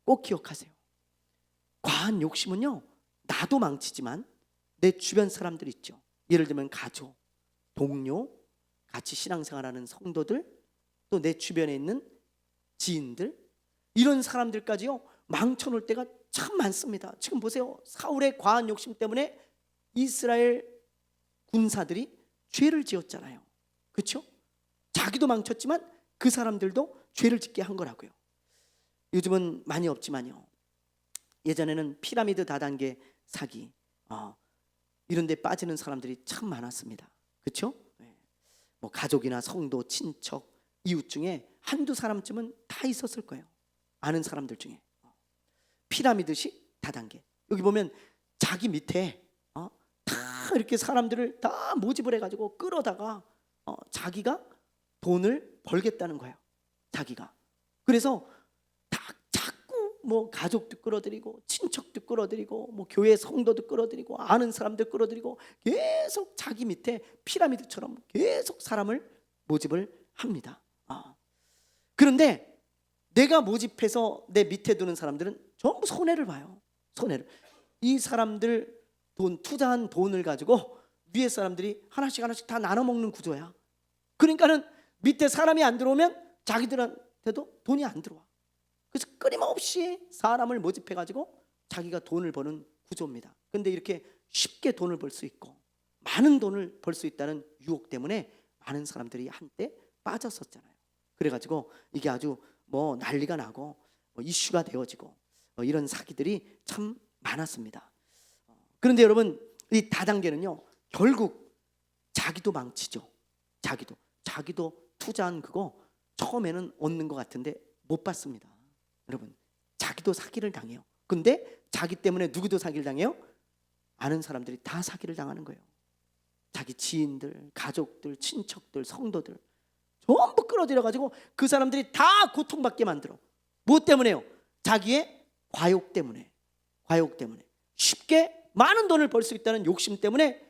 꼭 기억하세요. 과한 욕심은요, 나도 망치지만 내 주변 사람들 있죠. 예를 들면 가족, 동료, 같이 신앙생활하는 성도들, 또 내 주변에 있는 지인들, 이런 사람들까지요 망쳐놓을 때가 참 많습니다. 지금 보세요. 사울의 과한 욕심 때문에 이스라엘 군사들이 죄를 지었잖아요. 그렇죠? 자기도 망쳤지만 그 사람들도 죄를 짓게 한 거라고요. 요즘은 많이 없지만요, 예전에는 피라미드 다단계 사기, 이런 데 빠지는 사람들이 참 많았습니다. 그렇죠? 뭐 가족이나 성도, 친척, 이웃 중에 한두 사람쯤은 다 있었을 거예요. 아는 사람들 중에. 피라미드식 다단계. 여기 보면 자기 밑에 다 이렇게 사람들을 다 모집을 해가지고 끌어다가 자기가 돈을 벌겠다는 거예요. 자기가. 그래서 자꾸 뭐 가족도 끌어들이고 친척도 끌어들이고 뭐 교회 성도도 끌어들이고 아는 사람들 끌어들이고 계속 자기 밑에 피라미드처럼 계속 사람을 모집을 합니다. 그런데 내가 모집해서 내 밑에 두는 사람들은 전부 손해를 봐요. 손해를. 이 사람들 돈 투자한 돈을 가지고 위에 사람들이 하나씩 하나씩 다 나눠 먹는 구조야. 그러니까는 밑에 사람이 안 들어오면 자기들한테도 돈이 안 들어와. 그래서 끊임없이 사람을 모집해 가지고 자기가 돈을 버는 구조입니다. 근데 이렇게 쉽게 돈을 벌 수 있고 많은 돈을 벌 수 있다는 유혹 때문에 많은 사람들이 한때 빠졌었잖아요. 그래가지고 이게 아주 뭐 난리가 나고 이슈가 되어지고 이런 사기들이 참 많았습니다. 그런데 여러분, 이 다단계는요 결국 자기도 망치죠. 자기도 투자한 그거 처음에는 얻는 것 같은데 못 받습니다. 여러분, 자기도 사기를 당해요. 근데 자기 때문에 누구도 사기를 당해요? 아는 사람들이 다 사기를 당하는 거예요. 자기 지인들, 가족들, 친척들, 성도들 전부 끌어들여가지고 그 사람들이 다 고통받게 만들어. 뭐 때문에요? 자기의 과욕 때문에. 쉽게 많은 돈을 벌 수 있다는 욕심 때문에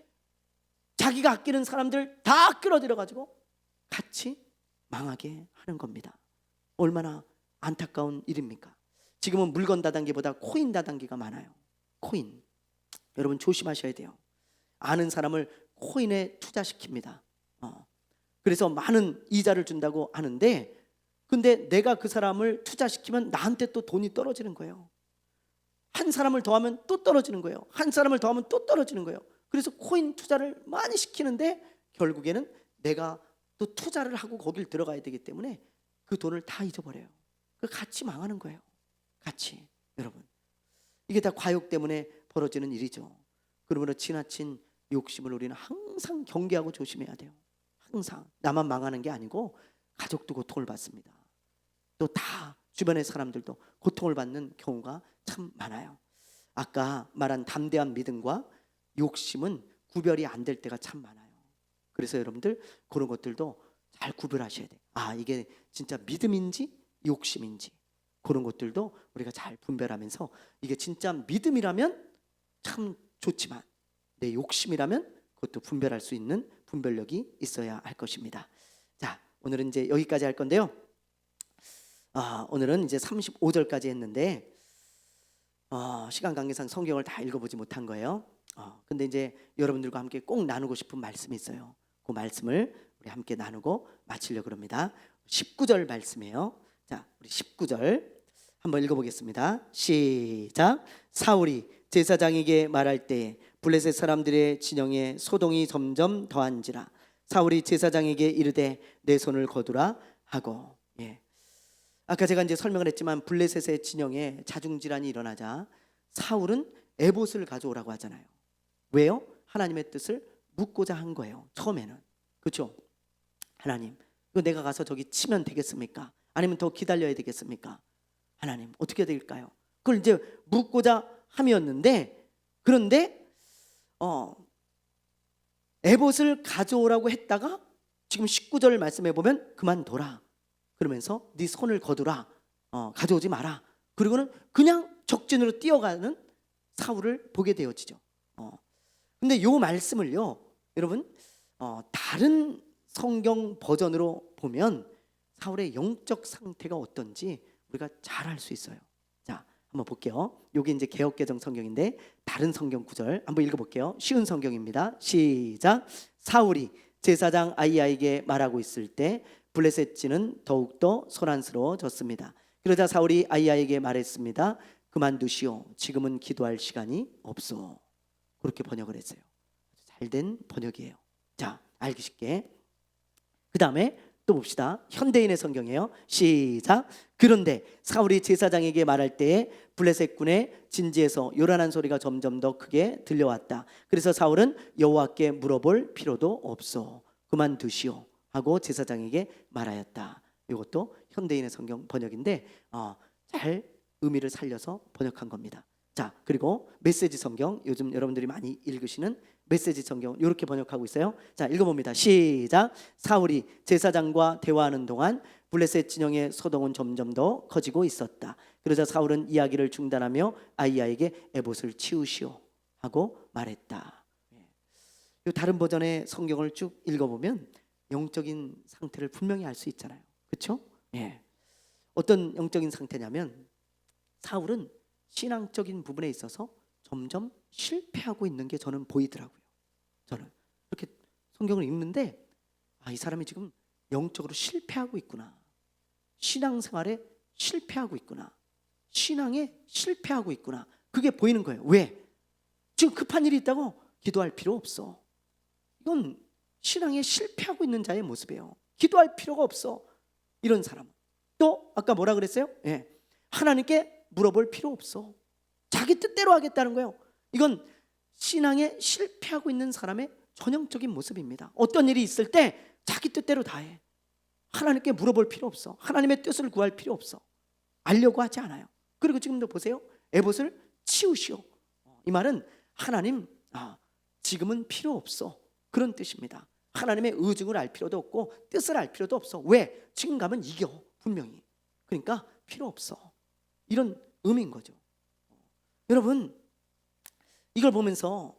자기가 아끼는 사람들 다 끌어들여가지고 같이 망하게 하는 겁니다. 얼마나 안타까운 일입니까? 지금은 물건 다단계보다 코인 다단계가 많아요. 코인. 여러분 조심하셔야 돼요. 아는 사람을 코인에 투자시킵니다. 그래서 많은 이자를 준다고 하는데, 근데 내가 그 사람을 투자시키면 나한테 또 돈이 떨어지는 거예요. 한 사람을 더하면 또 떨어지는 거예요. 한 사람을 더하면 또 떨어지는 거예요. 그래서 코인 투자를 많이 시키는데 결국에는 내가 또 투자를 하고 거길 들어가야 되기 때문에 그 돈을 다 잊어버려요. 같이 망하는 거예요. 같이. 여러분, 이게 다 과욕 때문에 벌어지는 일이죠. 그러므로 지나친 욕심을 우리는 항상 경계하고 조심해야 돼요. 항상. 나만 망하는 게 아니고 가족도 고통을 받습니다. 또 다 주변의 사람들도 고통을 받는 경우가 참 많아요. 아까 말한 담대한 믿음과 욕심은 구별이 안 될 때가 참 많아요. 그래서 여러분들 그런 것들도 잘 구별하셔야 돼요. 이게 진짜 믿음인지 욕심인지 그런 것들도 우리가 잘 분별하면서, 이게 진짜 믿음이라면 참 좋지만 내 욕심이라면 그것도 분별할 수 있는 분별력이 있어야 할 것입니다. 자, 오늘은 이제 여기까지 할 건데요. 오늘은 이제 35절까지 했는데 시간 관계상 성경을 다 읽어보지 못한 거예요. 근데 이제 여러분들과 함께 꼭 나누고 싶은 말씀이 있어요. 그 말씀을 우리 함께 나누고 마치려고 합니다. 19절 말씀이에요. 자, 우리 19절 한번 읽어보겠습니다. 시작. 사울이 제사장에게 말할 때에 블레셋 사람들의 진영에 소동이 점점 더한지라. 사울이 제사장에게 이르되 내 손을 거두라 하고. 아까 제가 이제 설명을 했지만 블레셋의 진영에 자중질환이 일어나자 사울은 에봇을 가져오라고 하잖아요. 왜요? 하나님의 뜻을 묻고자 한 거예요. 처음에는. 그렇죠? 하나님, 이거 내가 가서 저기 치면 되겠습니까? 아니면 더 기다려야 되겠습니까? 하나님, 어떻게 될까요? 그걸 이제 묻고자 함이었는데, 그런데 에봇을 가져오라고 했다가 지금 19절 말씀해 보면 그만둬라 그러면서 네 손을 거두라, 가져오지 마라. 그리고는 그냥 적진으로 뛰어가는 사울을 보게 되어지죠. 근데 요 말씀을요 여러분 다른 성경 버전으로 보면 사울의 영적 상태가 어떤지 우리가 잘 알 수 있어요. 자, 한번 볼게요. 여기 이제 개역개정 성경인데 다른 성경 구절 한번 읽어볼게요. 쉬운 성경입니다. 시작. 사울이 제사장 아이야에게 말하고 있을 때 블레셋지는 더욱더 소란스러워졌습니다. 그러자 사울이 아이야에게 말했습니다. 그만두시오. 지금은 기도할 시간이 없어. 그렇게 번역을 했어요. 잘된 번역이에요. 자, 알기 쉽게. 그 다음에 또 봅시다. 현대인의 성경이에요. 시작. 그런데 사울이 제사장에게 말할 때에 블레셋군의 진지에서 요란한 소리가 점점 더 크게 들려왔다. 그래서 사울은 여호와께 물어볼 필요도 없어. 그만두시오 하고 제사장에게 말하였다. 이것도 현대인의 성경 번역인데 잘 의미를 살려서 번역한 겁니다. 자, 그리고 메시지 성경, 요즘 여러분들이 많이 읽으시는 메시지 성경 이렇게 번역하고 있어요. 자, 읽어봅니다. 시작. 사울이 제사장과 대화하는 동안 블레셋 진영의 소동은 점점 더 커지고 있었다. 그러자 사울은 이야기를 중단하며 아이야에게 에봇을 치우시오 하고 말했다. 다른 버전의 성경을 쭉 읽어보면 영적인 상태를 분명히 알 수 있잖아요. 그렇죠? 어떤 영적인 상태냐면 사울은 신앙적인 부분에 있어서 점점 실패하고 있는 게 저는 보이더라고요. 저는 이렇게 성경을 읽는데 이 사람이 지금 영적으로 실패하고 있구나. 신앙생활에 실패하고 있구나. 신앙에 실패하고 있구나. 그게 보이는 거예요. 왜? 지금 급한 일이 있다고 기도할 필요 없어. 이건 신앙에 실패하고 있는 자의 모습이에요. 기도할 필요가 없어. 이런 사람. 또 아까 뭐라 그랬어요? 하나님께 물어볼 필요 없어. 자기 뜻대로 하겠다는 거예요. 이건 신앙에 실패하고 있는 사람의 전형적인 모습입니다. 어떤 일이 있을 때 자기 뜻대로 다 해. 하나님께 물어볼 필요 없어. 하나님의 뜻을 구할 필요 없어. 알려고 하지 않아요. 그리고 지금도 보세요. 에봇을 치우시오. 이 말은 하나님 지금은 필요 없어. 그런 뜻입니다. 하나님의 의중을 알 필요도 없고 뜻을 알 필요도 없어. 왜? 지금 가면 이겨 분명히. 그러니까 필요 없어. 이런 의미인 거죠. 여러분 이걸 보면서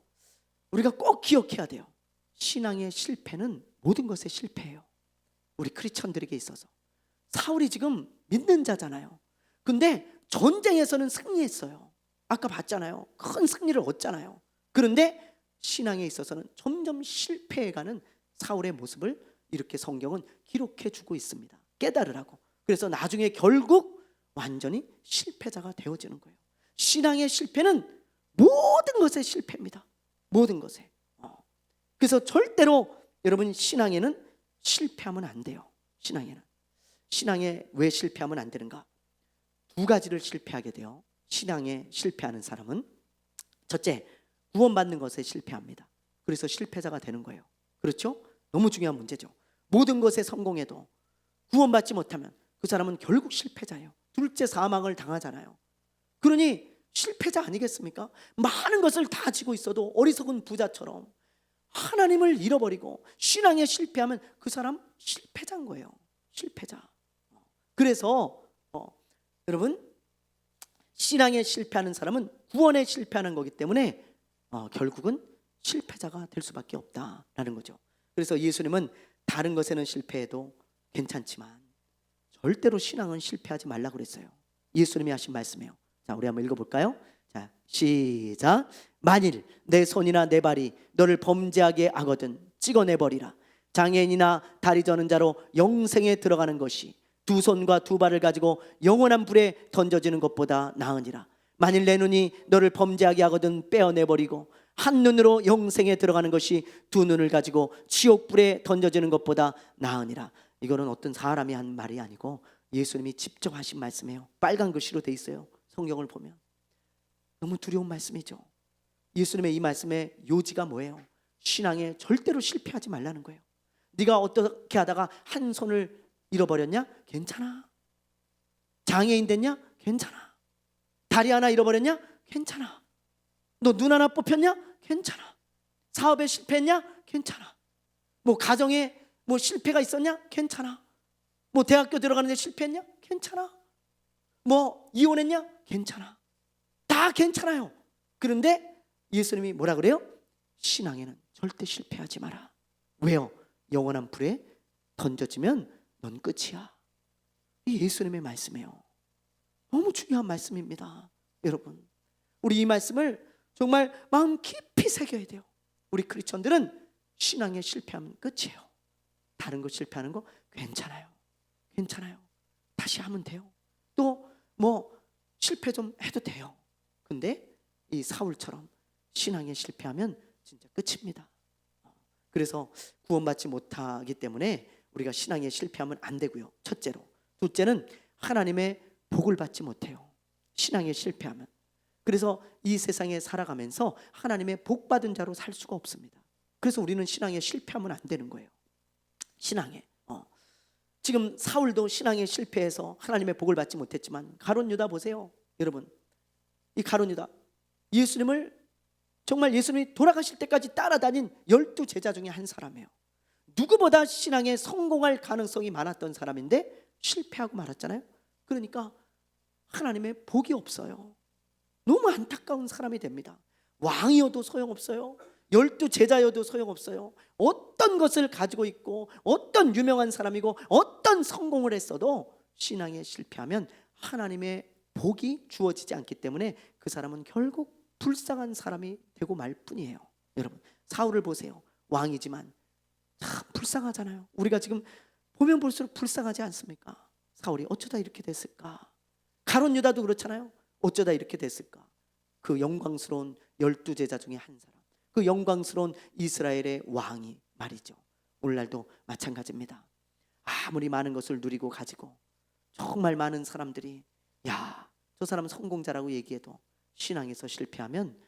우리가 꼭 기억해야 돼요. 신앙의 실패는 모든 것의 실패예요. 우리 크리스천들에게 있어서 사울이 지금 믿는 자잖아요. 근데 전쟁에서는 승리했어요. 아까 봤잖아요. 큰 승리를 얻잖아요. 그런데 신앙에 있어서는 점점 실패해가는 사울의 모습을 이렇게 성경은 기록해 주고 있습니다. 깨달으라고. 그래서 나중에 결국 완전히 실패자가 되어지는 거예요. 신앙의 실패는 모든 것의 실패입니다. 모든 것에. 그래서 절대로 여러분 신앙에는 실패하면 안 돼요. 신앙에 왜 실패하면 안 되는가? 두 가지를 실패하게 돼요. 신앙에 실패하는 사람은 첫째, 구원받는 것에 실패합니다. 그래서 실패자가 되는 거예요. 그렇죠? 너무 중요한 문제죠. 모든 것에 성공해도 구원받지 못하면 그 사람은 결국 실패자예요. 둘째, 사망을 당하잖아요. 그러니 실패자 아니겠습니까? 많은 것을 다 지고 있어도 어리석은 부자처럼 하나님을 잃어버리고 신앙에 실패하면 그 사람 실패자인 거예요. 실패자. 그래서 여러분 신앙에 실패하는 사람은 구원에 실패하는 거기 때문에 결국은 실패자가 될 수밖에 없다라는 거죠. 그래서 예수님은 다른 것에는 실패해도 괜찮지만 절대로 신앙은 실패하지 말라고 그랬어요. 예수님이 하신 말씀이에요. 자, 우리 한번 읽어볼까요? 자, 시작. 만일 내 손이나 내 발이 너를 범죄하게 하거든 찍어내버리라. 장애인이나 다리 저는 자로 영생에 들어가는 것이 두 손과 두 발을 가지고 영원한 불에 던져지는 것보다 나으니라. 만일 내 눈이 너를 범죄하게 하거든 빼어내버리고 한 눈으로 영생에 들어가는 것이 두 눈을 가지고 지옥불에 던져지는 것보다 나으니라. 이거는 어떤 사람이 한 말이 아니고 예수님이 직접 하신 말씀이에요. 빨간 글씨로 돼 있어요. 성경을 보면 너무 두려운 말씀이죠. 예수님의 이 말씀의 요지가 뭐예요? 신앙에 절대로 실패하지 말라는 거예요. 네가 어떻게 하다가 한 손을 잃어버렸냐? 괜찮아. 장애인 됐냐? 괜찮아. 다리 하나 잃어버렸냐? 괜찮아. 너 눈 하나 뽑혔냐? 괜찮아. 사업에 실패했냐? 괜찮아. 뭐 가정에 뭐 실패가 있었냐? 괜찮아. 뭐 대학교 들어가는데 실패했냐? 괜찮아. 뭐 이혼했냐? 괜찮아. 다 괜찮아요. 그런데 예수님이 뭐라 그래요? 신앙에는 절대 실패하지 마라. 왜요? 영원한 불에 던져지면 넌 끝이야. 이 예수님의 말씀이에요. 너무 중요한 말씀입니다. 여러분 우리 이 말씀을 정말 마음 깊이 새겨야 돼요. 우리 크리스천들은 신앙에 실패하면 끝이에요. 다른 거 실패하는 거 괜찮아요. 괜찮아요. 다시 하면 돼요. 또 뭐 실패 좀 해도 돼요. 근데 이 사울처럼 신앙에 실패하면 진짜 끝입니다. 그래서 구원받지 못하기 때문에 우리가 신앙에 실패하면 안 되고요. 첫째로. 둘째는 하나님의 복을 받지 못해요. 신앙에 실패하면. 그래서 이 세상에 살아가면서 하나님의 복 받은 자로 살 수가 없습니다. 그래서 우리는 신앙에 실패하면 안 되는 거예요. 신앙에. 지금 사울도 신앙에 실패해서 하나님의 복을 받지 못했지만 가룟 유다 보세요. 여러분 이 가룟 유다 예수님을 정말 예수님이 돌아가실 때까지 따라다닌 12 제자 중에 한 사람이에요. 누구보다 신앙에 성공할 가능성이 많았던 사람인데 실패하고 말았잖아요. 그러니까 하나님의 복이 없어요. 너무 안타까운 사람이 됩니다. 왕이어도 소용없어요. 12 제자여도 소용없어요. 어떤 것을 가지고 있고 어떤 유명한 사람이고 어떤 성공을 했어도 신앙에 실패하면 하나님의 복이 주어지지 않기 때문에 그 사람은 결국 불쌍한 사람이 되고 말 뿐이에요. 여러분, 사울을 보세요. 왕이지만 참 불쌍하잖아요. 우리가 지금 보면 볼수록 불쌍하지 않습니까? 사울이 어쩌다 이렇게 됐을까? 가룟 유다도 그렇잖아요. 어쩌다 이렇게 됐을까? 그 영광스러운 12제자 중에 한 사람, 그 영광스러운 이스라엘의 왕이 말이죠. 오늘날도 마찬가지입니다. 아무리 많은 것을 누리고 가지고 정말 많은 사람들이 야, 저 사람은 성공자라고 얘기해도 신앙에서 실패하면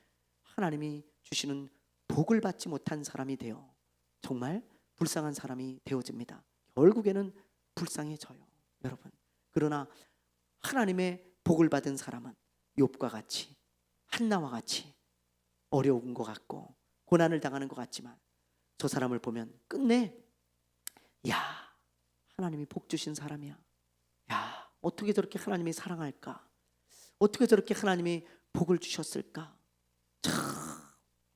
하나님이 주시는 복을 받지 못한 사람이 되어 정말 불쌍한 사람이 되어집니다. 결국에는 불쌍해져요, 여러분. 그러나 하나님의 복을 받은 사람은 욥과 같이, 한나와 같이 어려운 것 같고 고난을 당하는 것 같지만 저 사람을 보면 끝내 야, 하나님이 복 주신 사람이야. 야, 어떻게 저렇게 하나님이 사랑할까? 어떻게 저렇게 하나님이 복을 주셨을까? 참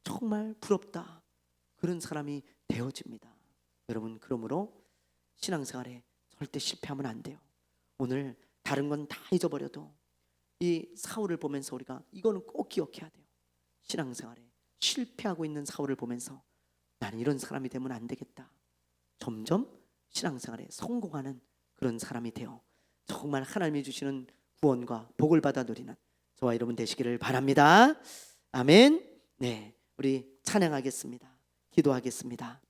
정말 부럽다. 그런 사람이 되어집니다. 여러분, 그러므로 신앙생활에 절대 실패하면 안 돼요. 오늘 다른 건 다 잊어버려도 이 사울을 보면서 우리가 이거는 꼭 기억해야 돼요. 신앙생활에 실패하고 있는 사울을 보면서 나는 이런 사람이 되면 안 되겠다. 점점 신앙생활에 성공하는 그런 사람이 되어 정말 하나님이 주시는 구원과 복을 받아 누리는 저와 여러분 되시기를 바랍니다. 아멘. 네, 우리 찬양하겠습니다. 기도하겠습니다.